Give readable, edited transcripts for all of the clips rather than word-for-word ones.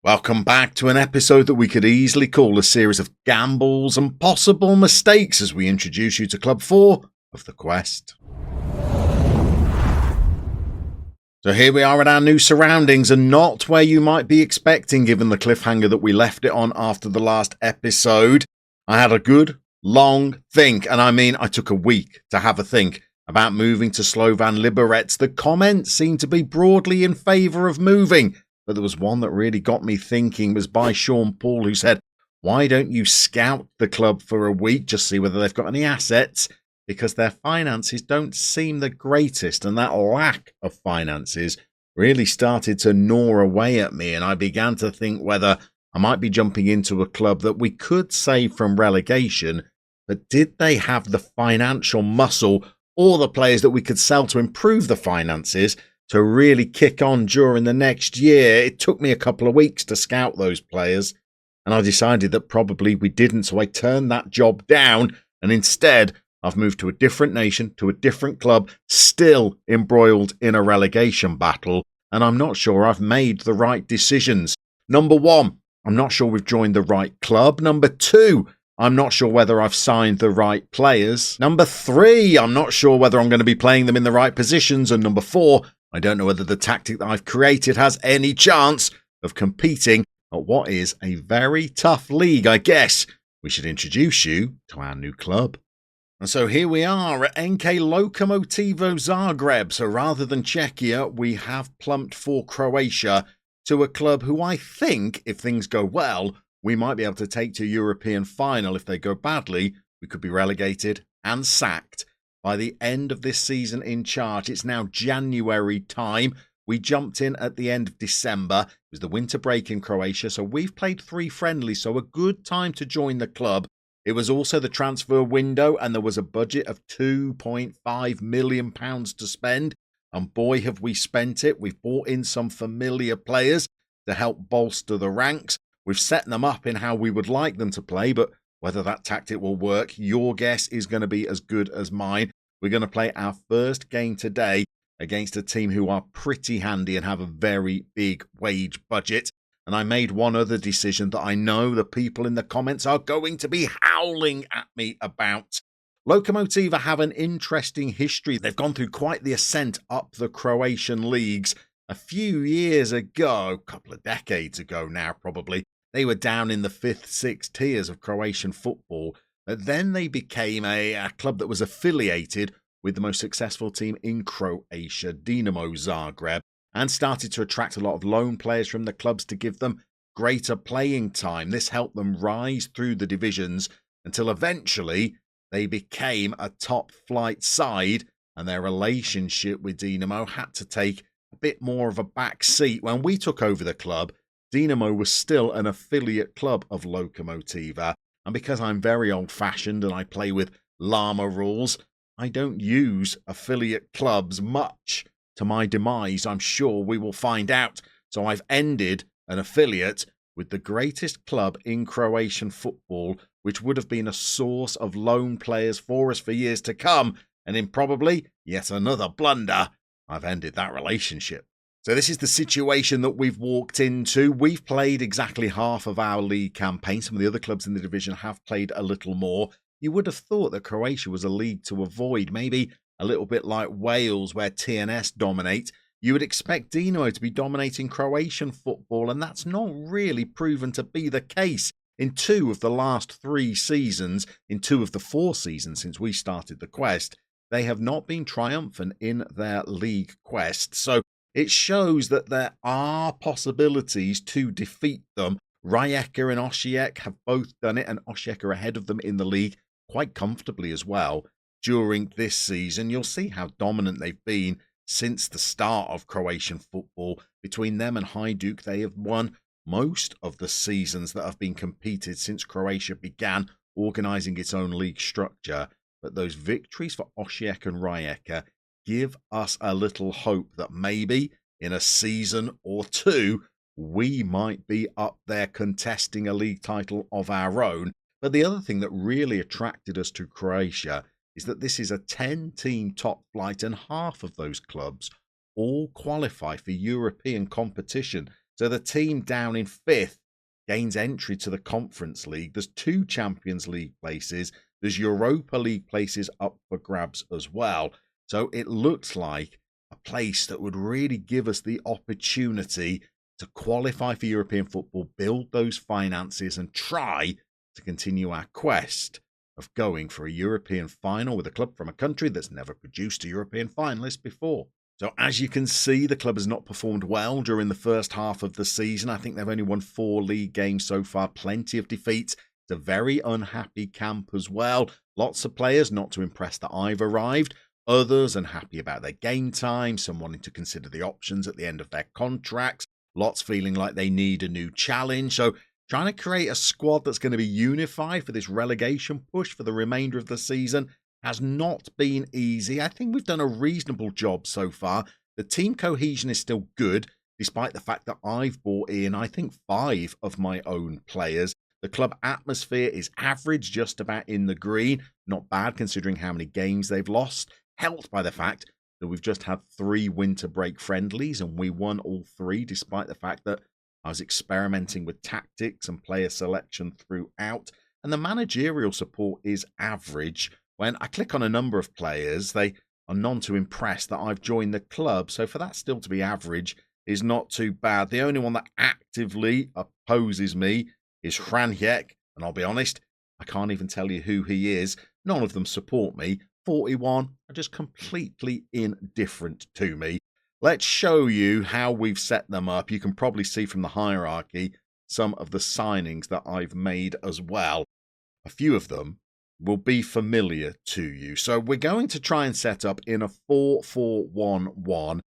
Welcome back to an episode that we could easily call a series of gambles and possible mistakes as we introduce you to Club 4 of the Quest. So here we are at our new surroundings and not where you might be expecting given the cliffhanger that we left it on after the last episode. I had a good, long think, and I mean I took a week to have a think about moving to Slovan Liberec. The comments seemed to be broadly in favour of moving. But there was one that really got me thinking. It was by Sean Paul, who said, why don't you scout the club for a week, just see whether they've got any assets, because their finances don't seem the greatest. And that lack of finances really started to gnaw away at me. And I began to think whether I might be jumping into a club that we could save from relegation, but did they have the financial muscle or the players that we could sell to improve the finances to really kick on during the next year? It took me a couple of weeks to scout those players, and I decided that probably we didn't, so I turned that job down, and instead I've moved to a different nation, to a different club, still embroiled in a relegation battle, and I'm not sure I've made the right decisions. Number one, I'm not sure we've joined the right club. Number two, I'm not sure whether I've signed the right players. Number three, I'm not sure whether I'm going to be playing them in the right positions. And number four, I don't know whether the tactic that I've created has any chance of competing at what is a very tough league. I guess we should introduce you to our new club. And so here we are at NK Lokomotivo Zagreb. So rather than Czechia, we have plumped for Croatia to a club who I think, if things go well, we might be able to take to European final. If they go badly, we could be relegated and sacked by the end of this season in charge. It's now January time. We jumped in at the end of December. It was the winter break in Croatia, so we've played 3 friendlies, so a good time to join the club. It was also the transfer window, and there was a budget of £2.5 million to spend, and boy, have we spent it. We've bought in some familiar players to help bolster the ranks. We've set them up in how we would like them to play, but whether that tactic will work, your guess is going to be as good as mine. We're going to play our first game today against a team who are pretty handy and have a very big wage budget. And I made one other decision that I know the people in the comments are going to be howling at me about. Lokomotiva have an interesting history. They've gone through quite the ascent up the Croatian leagues. A few years ago, a couple of decades ago now probably, they were down in the 5th, 6th tiers of Croatian football. But then they became a club that was affiliated with the most successful team in Croatia, Dinamo Zagreb, and started to attract a lot of loan players from the clubs to give them greater playing time. This helped them rise through the divisions until eventually they became a top flight side, and their relationship with Dinamo had to take a bit more of a back seat. When we took over the club, Dinamo was still an affiliate club of Lokomotiva, and because I'm very old-fashioned and I play with Llama rules, I don't use affiliate clubs much. To my demise, I'm sure we will find out. So I've ended an affiliate with the greatest club in Croatian football, which would have been a source of loan players for us for years to come, and in probably yet another blunder, I've ended that relationship. So this is the situation that we've walked into. We've played exactly half of our league campaign. Some of the other clubs in the division have played a little more. You would have thought that Croatia was a league to avoid, maybe a little bit like Wales where TNS dominate. You would expect Dinamo to be dominating Croatian football, and that's not really proven to be the case. In 2 of the last 3 seasons, in 2 of the 4 seasons since we started the quest, they have not been triumphant in their league quest. So it shows that there are possibilities to defeat them. Rijeka and Osijek have both done it, and Osijek are ahead of them in the league quite comfortably as well during this season. You'll see how dominant they've been since the start of Croatian football. Between them and Hajduk, they have won most of the seasons that have been competed since Croatia began organising its own league structure. But those victories for Osijek and Rijeka give us a little hope that maybe in a season or 2, we might be up there contesting a league title of our own. But the other thing that really attracted us to Croatia is that this is a 10-team top flight, and half of those clubs all qualify for European competition. So the team down in 5th gains entry to the Conference League. There's 2 Champions League places. There's Europa League places up for grabs as well. So it looks like a place that would really give us the opportunity to qualify for European football, build those finances, and try to continue our quest of going for a European final with a club from a country that's never produced a European finalist before. So as you can see, the club has not performed well during the first half of the season. I think they've only won 4 league games so far, plenty of defeats. It's a very unhappy camp as well. Lots of players not too impressed that I've arrived. Others unhappy about their game time, some wanting to consider the options at the end of their contracts. Lots feeling like they need a new challenge. So trying to create a squad that's going to be unified for this relegation push for the remainder of the season has not been easy. I think we've done a reasonable job so far. The team cohesion is still good, despite the fact that I've brought in, I think, 5 of my own players. The club atmosphere is average, just about in the green. Not bad considering how many games they've lost. Helped by the fact that we've just had 3 winter break friendlies and we won all 3, despite the fact that I was experimenting with tactics and player selection throughout. And the managerial support is average. When I click on a number of players, they are none too impressed that I've joined the club. So for that still to be average is not too bad. The only one that actively opposes me is Hranjek. And I'll be honest, I can't even tell you who he is. None of them support me. 41 are just completely indifferent to me. Let's show you how we've set them up. You can probably see from the hierarchy some of the signings that I've made as well. A few of them will be familiar to you. So we're going to try and set up in a 4-4-1-1.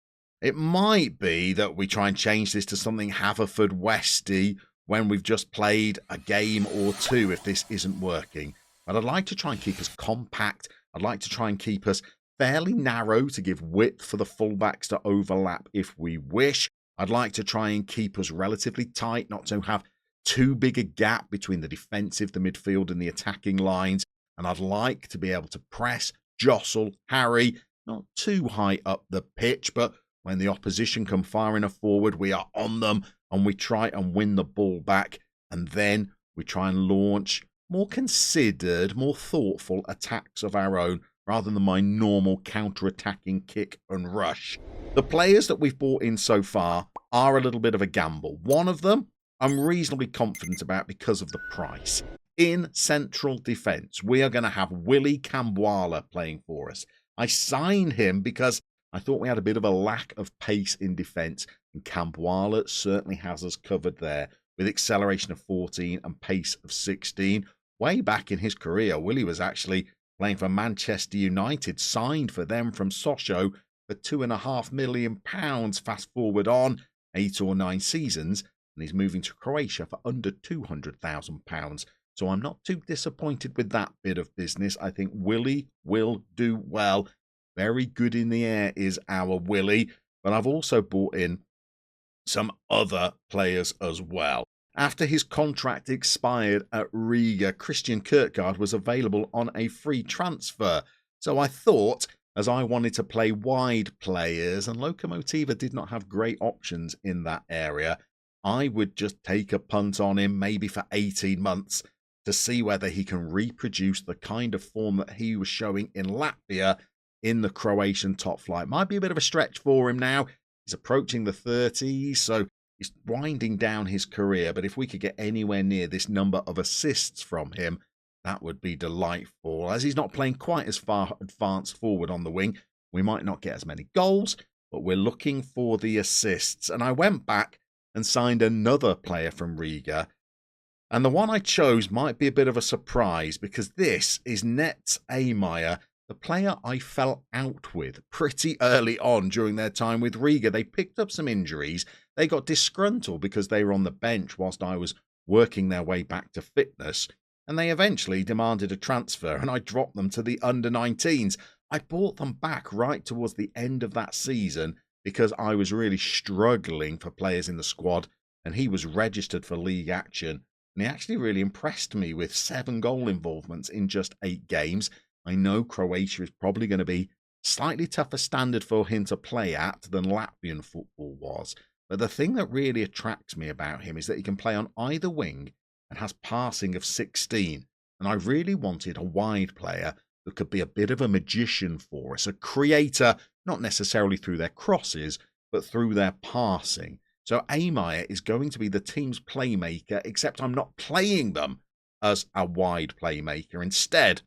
It might be that we try and change this to something Haverford-Westy when we've just played a game or 2 if this isn't working. But I'd like to try and keep us compact. I'd like to try and keep us fairly narrow to give width for the fullbacks to overlap if we wish. I'd like to try and keep us relatively tight, not to have too big a gap between the defensive, the midfield and the attacking lines. And I'd like to be able to press, jostle, harry, not too high up the pitch, but when the opposition come far enough forward, we are on them and we try and win the ball back. And then we try and launch more considered, more thoughtful attacks of our own rather than my normal counter-attacking kick and rush. The players that we've brought in so far are a little bit of a gamble. One of them I'm reasonably confident about because of the price. In central defence, we are going to have Willy Cambuala playing for us. I signed him because I thought we had a bit of a lack of pace in defence, and Cambuala certainly has us covered there with acceleration of 14 and pace of 16. Way back in his career, Willy was actually playing for Manchester United, signed for them from Sochaux for £2.5 million. Fast forward on 8 or 9 seasons, and he's moving to Croatia for under £200,000. So I'm not too disappointed with that bit of business. I think Willy will do well. Very good in the air is our Willy. But I've also brought in some other players as well. After his contract expired at Riga, Christian Kierkegaard was available on a free transfer. So I thought, as I wanted to play wide players and Lokomotiva did not have great options in that area, I would just take a punt on him maybe for 18 months to see whether he can reproduce the kind of form that he was showing in Latvia in the Croatian top flight. Might be a bit of a stretch for him now. He's approaching the 30s, so he's winding down his career. But if we could get anywhere near this number of assists from him, that would be delightful. As he's not playing quite as far advanced forward on the wing, we might not get as many goals, but we're looking for the assists. And I went back and signed another player from Riga. And the one I chose might be a bit of a surprise because this is Nets Ameyer, the player I fell out with pretty early on during their time with Riga. They picked up some injuries. They got disgruntled because they were on the bench whilst I was working their way back to fitness. And they eventually demanded a transfer and I dropped them to the under-19s. I brought them back right towards the end of that season because I was really struggling for players in the squad and he was registered for league action. And he actually really impressed me with 7 goal involvements in just 8 games. I know Croatia is probably going to be slightly tougher standard for him to play at than Latvian football was. But the thing that really attracts me about him is that he can play on either wing and has passing of 16. And I really wanted a wide player that could be a bit of a magician for us, a creator, not necessarily through their crosses, but through their passing. So Llama is going to be the team's playmaker, except I'm not playing them as a wide playmaker. Instead,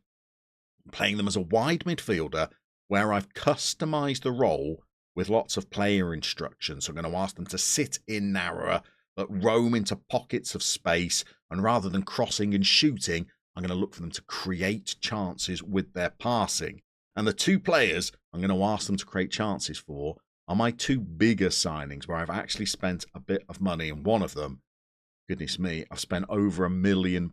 I'm playing them as a wide midfielder where I've customized the role with lots of player instructions. So I'm going to ask them to sit in narrower, but roam into pockets of space. And rather than crossing and shooting, I'm going to look for them to create chances with their passing. And the two players I'm going to ask them to create chances for are my two bigger signings where I've actually spent a bit of money. And one of them, goodness me, I've spent over £1 million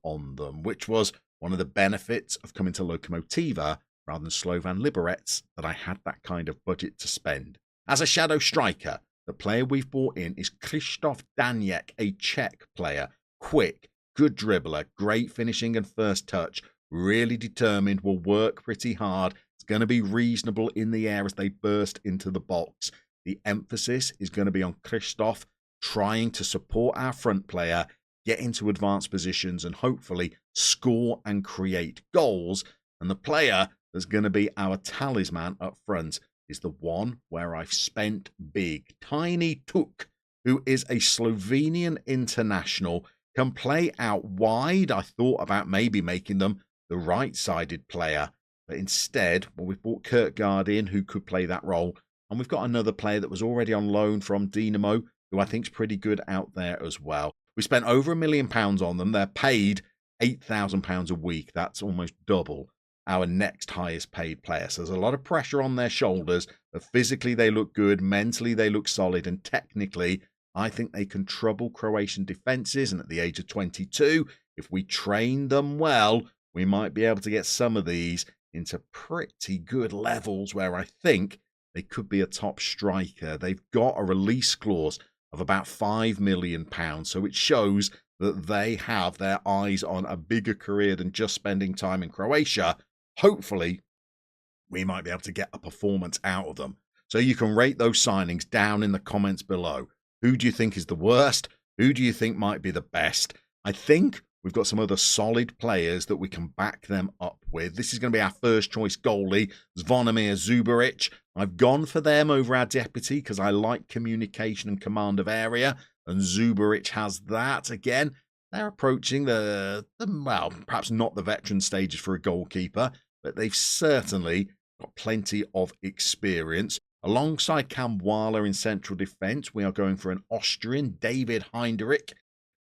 on them, which was one of the benefits of coming to Lokomotiva rather than Slovan Liberec, that I had that kind of budget to spend. As a shadow striker, the player we've brought in is Krzysztof Daniek, a Czech player. Quick, good dribbler, great finishing and first touch, really determined, will work pretty hard. It's going to be reasonable in the air as they burst into the box. The emphasis is going to be on Krzysztof trying to support our front player, get into advanced positions and hopefully score and create goals. And the player that's going to be our talisman up front is the one where I've spent big. Tiny Tuk, who is a Slovenian international, can play out wide. I thought about maybe making them the right-sided player, but instead, well, we've brought Kierkegaard in who could play that role. And we've got another player that was already on loan from Dinamo, who I think is pretty good out there as well. We spent over £1 million on them. They're paid £8,000 a week. That's almost double our next highest paid player. So there's a lot of pressure on their shoulders, but physically they look good, mentally they look solid, and technically I think they can trouble Croatian defences. And at the age of 22, if we train them well, we might be able to get some of these into pretty good levels where I think they could be a top striker. They've got a release clause of about £5 million, so it shows that they have their eyes on a bigger career than just spending time in Croatia. Hopefully, we might be able to get a performance out of them. So you can rate those signings down in the comments below. Who do you think is the worst? Who do you think might be the best? I think we've got some other solid players that we can back them up with. This is going to be our first choice goalie, Zvonimir Zuberic. I've gone for them over our deputy because I like communication and command of area, and Zuberic has that. Again, they're approaching the well, perhaps not the veteran stages for a goalkeeper, but they've certainly got plenty of experience. Alongside Kamwala in central defence, we are going for an Austrian, David Heinderich.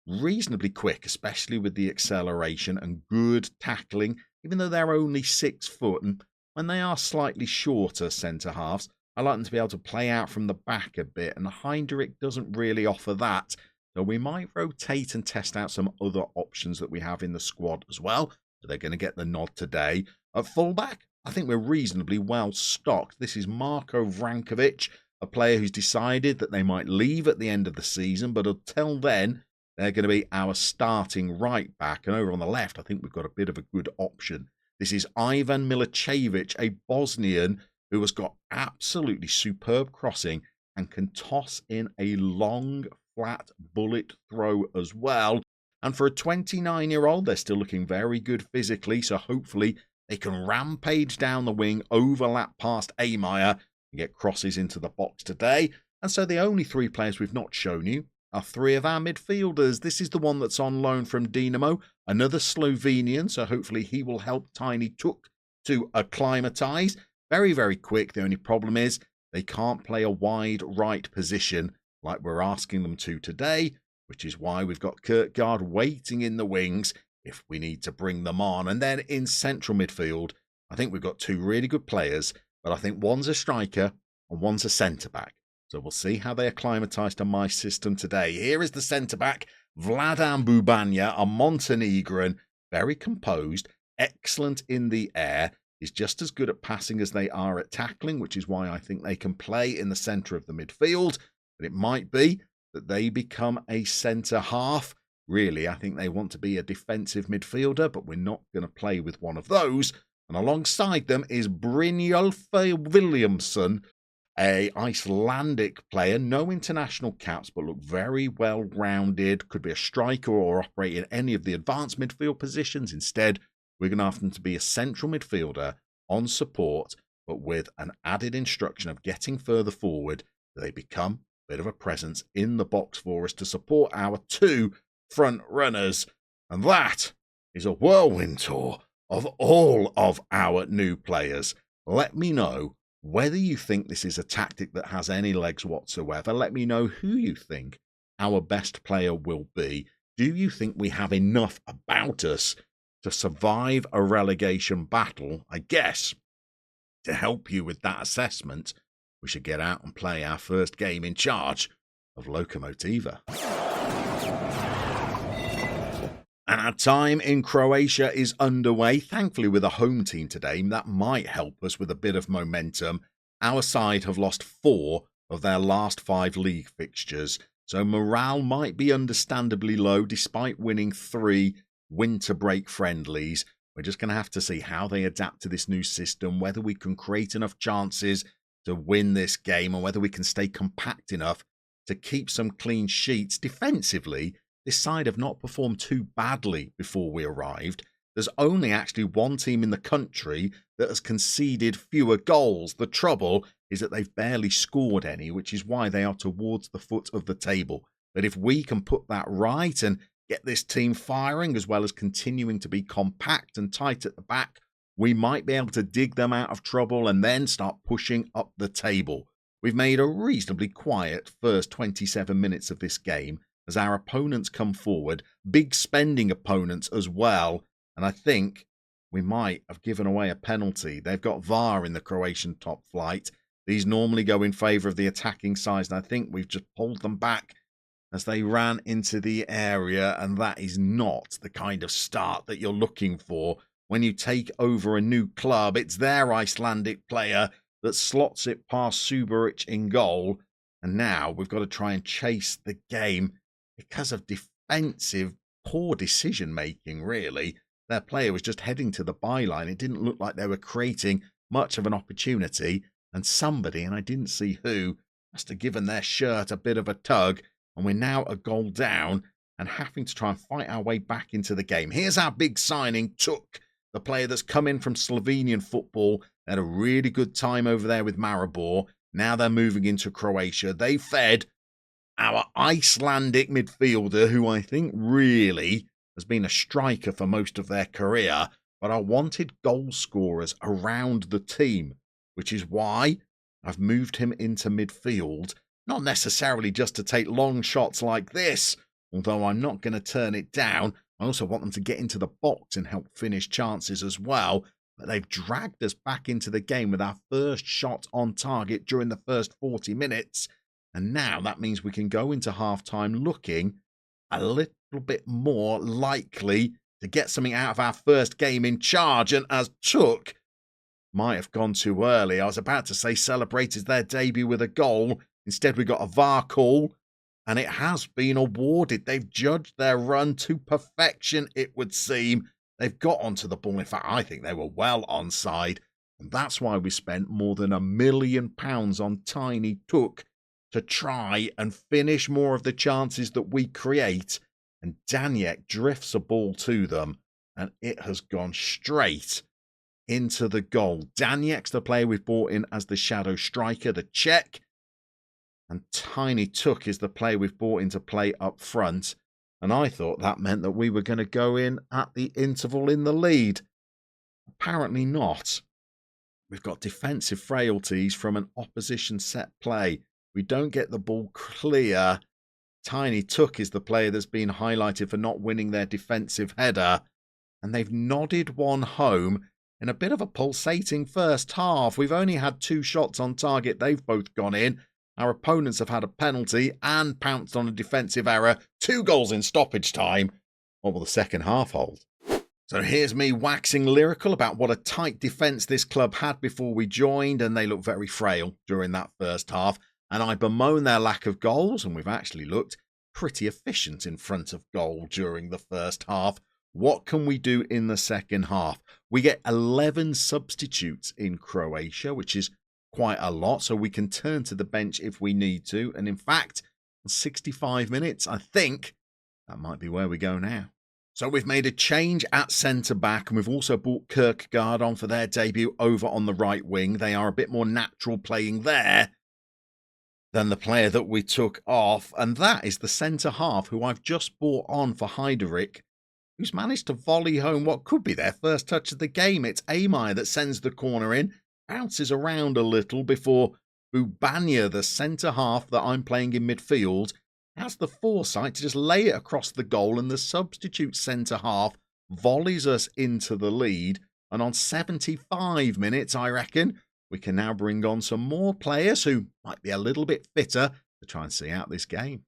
Reasonably quick, especially with the acceleration and good tackling, even though they're only 6 foot. And when they are slightly shorter centre-halves, I like them to be able to play out from the back a bit, and Heinderich doesn't really offer that. So we might rotate and test out some other options that we have in the squad as well. So they're going to get the nod today. At fullback, I think we're reasonably well stocked. This is Marko Vrankovic, a player who's decided that they might leave at the end of the season, but until then, they're going to be our starting right back. And over on the left, I think we've got a bit of a good option. This is Ivan Milicevic, a Bosnian who has got absolutely superb crossing and can toss in a long, flat bullet throw as well. And for a 29-year-old, they're still looking very good physically. So hopefully they can rampage down the wing, overlap past Llama, and get crosses into the box today. And so the only 3 players we've not shown you are 3 of our midfielders. This is the one that's on loan from Dinamo, another Slovenian, so hopefully he will help Tiny Tuk to acclimatise. Very, very quick. The only problem is they can't play a wide right position like we're asking them to today, which is why we've got Kierkegaard waiting in the wings if we need to bring them on. And then in central midfield, I think we've got 2 really good players, but I think one's a striker and one's a centre-back. So we'll see how they acclimatise to my system today. Here is the centre-back, Vladan Bubanja, a Montenegrin, very composed, excellent in the air. He's just as good at passing as they are at tackling, which is why I think they can play in the centre of the midfield. But it might be that they become a centre-half. Really, I think they want to be a defensive midfielder, but we're not going to play with one of those. And alongside them is Brynjolf Williamson, a Icelandic player, no international caps, but look very well rounded, could be a striker or operate in any of the advanced midfield positions. Instead, we're going to ask them to be a central midfielder on support, but with an added instruction of getting further forward, so they become a bit of a presence in the box for us to support our two front runners. And that is a whirlwind tour of all of our new players. Let me know whether you think this is a tactic that has any legs whatsoever. Let me know who you think our best player will be. Do you think we have enough about us to survive a relegation battle? I guess to help you with that assessment, we should get out and play our first game in charge of Lokomotiva. And our time in Croatia is underway, thankfully with a home team today. That might help us with a bit of momentum. Our side have lost 4 of their last 5 league fixtures, so morale might be understandably low despite winning 3 winter break friendlies. We're just going to have to see how they adapt to this new system, whether we can create enough chances to win this game, or whether we can stay compact enough to keep some clean sheets. Defensively, this side have not performed too badly before we arrived. There's only actually one team in the country that has conceded fewer goals. The trouble is that they've barely scored any, which is why they are towards the foot of the table. But if we can put that right and get this team firing, as well as continuing to be compact and tight at the back, we might be able to dig them out of trouble and then start pushing up the table. We've made a reasonably quiet first 27 minutes of this game as our opponents come forward, big spending opponents as well, and I think we might have given away a penalty. They've got VAR in the Croatian top flight. These normally go in favour of the attacking side, and I think we've just pulled them back as they ran into the area, and that is not the kind of start that you're looking for when you take over a new club. It's their Icelandic player that slots it past Subaric in goal, and now we've got to try and chase the game because of defensive poor decision making, really. Their player was just heading to the byline. It didn't look like they were creating much of an opportunity, and somebody, and I didn't see who, must have given their shirt a bit of a tug, and we're now a goal down and having to try and fight our way back into the game. Here's our big signing, Tuk, the player that's come in from Slovenian football. They had a really good time over there with Maribor. Now they're moving into Croatia. They fed our Icelandic midfielder, who I think really has been a striker for most of their career, but I wanted goal scorers around the team, which is why I've moved him into midfield, not necessarily just to take long shots like this, although I'm not going to turn it down. I also want them to get into the box and help finish chances as well, but they've dragged us back into the game with our first shot on target during the first 40 minutes. And now that means we can go into half-time looking a little bit more likely to get something out of our first game in charge. And as Tuk might have gone too early, I was about to say celebrated their debut with a goal. Instead, we got a VAR call, and it has been awarded. They've judged their run to perfection, it would seem. They've got onto the ball. In fact, I think they were well onside. And that's why we spent more than £1 million on Tiny Tuk, to try and finish more of the chances that we create. And Daniek drifts a ball to them, and it has gone straight into the goal. Daniek's the player we've brought in as the shadow striker, the Czech. And Tiny Tuk is the player we've brought in to play up front. And I thought that meant that we were going to go in at the interval in the lead. Apparently not. We've got defensive frailties from an opposition set play. We don't get the ball clear. Tiny Tuk is the player that's been highlighted for not winning their defensive header. And they've nodded one home in a bit of a pulsating first half. We've only had 2 shots on target. They've both gone in. Our opponents have had a penalty and pounced on a defensive error. 2 goals in stoppage time. What will the second half hold? So here's me waxing lyrical about what a tight defence this club had before we joined, and they looked very frail during that first half. And I bemoan their lack of goals, and we've actually looked pretty efficient in front of goal during the first half. What can we do in the second half? We get 11 substitutes in Croatia, which is quite a lot, so we can turn to the bench if we need to. And in fact, 65 minutes, I think that might be where we go now. So we've made a change at centre-back, and we've also brought Kierkegaard on for their debut over on the right wing. They are a bit more natural playing there than the player that we took off, and that is the centre-half who I've just brought on for Heiderich, who's managed to volley home what could be their first touch of the game. It's Llama that sends the corner in, bounces around a little before Bubania, the centre-half that I'm playing in midfield, has the foresight to just lay it across the goal, and the substitute centre-half volleys us into the lead. And on 75 minutes, I reckon, we can now bring on some more players who might be a little bit fitter to try and see out this game.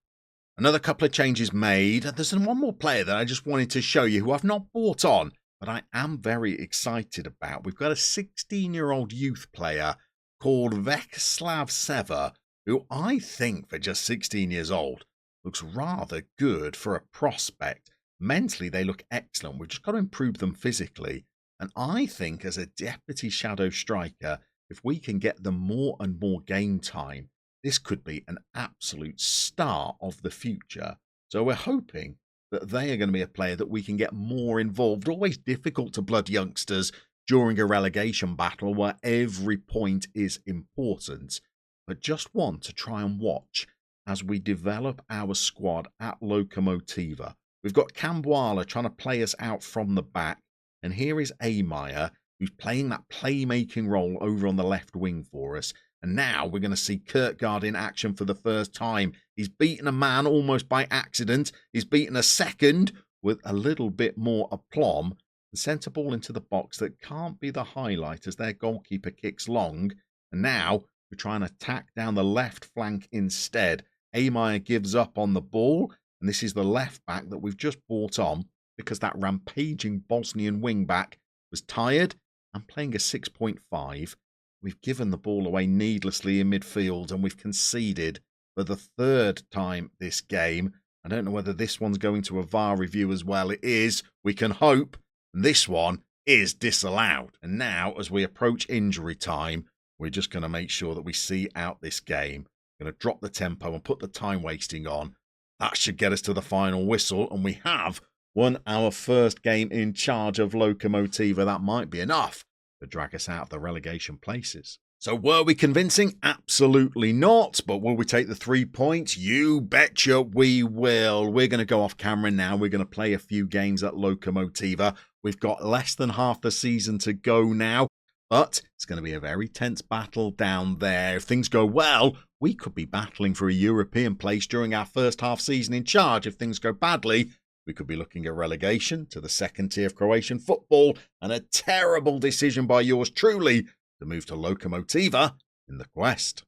Another couple of changes made. There's one more player that I just wanted to show you who I've not brought on, but I am very excited about. We've got a 16-year-old youth player called Vyacheslav Sever, who I think for just 16 years old looks rather good for a prospect. Mentally, they look excellent. We've just got to improve them physically. And I think as a deputy shadow striker, if we can get them more and more game time, this could be an absolute star of the future. So we're hoping that they are going to be a player that we can get more involved. Always difficult to blood youngsters during a relegation battle where every point is important. But just one to try and watch as we develop our squad at Lokomotiva. We've got Cambuala trying to play us out from the back. And here is Llama, who's playing that playmaking role over on the left wing for us. And now we're going to see Kierkegaard in action for the first time. He's beaten a man almost by accident. He's beaten a second with a little bit more aplomb. And sent a ball into the box that can't be the highlight as their goalkeeper kicks long. And now we're trying to attack down the left flank instead. Llama gives up on the ball. And this is the left back that we've just brought on because that rampaging Bosnian wing back was tired and playing a 6.5. We've given the ball away needlessly in midfield and we've conceded for the third time this game. I don't know whether this one's going to a VAR review as well. It is. We can hope. And this one is disallowed. And now, as we approach injury time, we're just going to make sure that we see out this game. We're going to drop the tempo and put the time wasting on. That should get us to the final whistle. And we have won our first game in charge of Lokomotiva. That might be enough to drag us out of the relegation places. So were we convincing? Absolutely not. But will we take the 3 points? You betcha we will. We're going to go off camera now. We're going to play a few games at Lokomotiva. We've got less than half the season to go now. But it's going to be a very tense battle down there. If things go well, we could be battling for a European place during our first half season in charge. If things go badly, we could be looking at relegation to the second tier of Croatian football and a terrible decision by yours truly to move to Lokomotiva in the Quest.